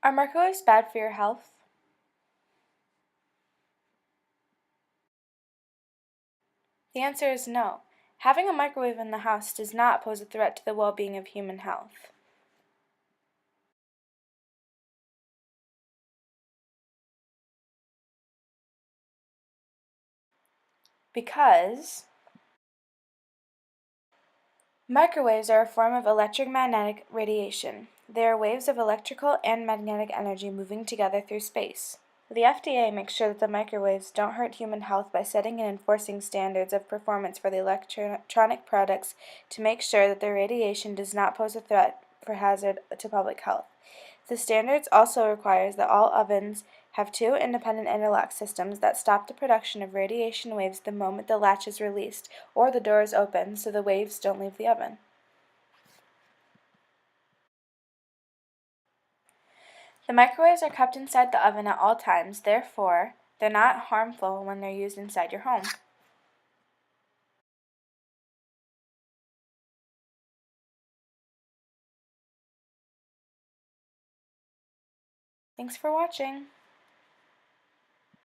Are microwaves bad for your health? The answer is no. Having a microwave in the house does not pose a threat to the well-being of human health. Because microwaves are a form of electromagnetic radiation. They are waves of electrical and magnetic energy moving together through space. The FDA makes sure that the microwaves don't hurt human health by setting and enforcing standards of performance for the electronic products to make sure that the radiation does not pose a threat for hazard to public health. The standards also requires that all ovens have two independent interlock systems that stop the production of radiation waves the moment the latch is released or the door is open so the waves don't leave the oven. The microwaves are kept inside the oven at all times, therefore, they're not harmful when they're used inside your home. Thanks for watching.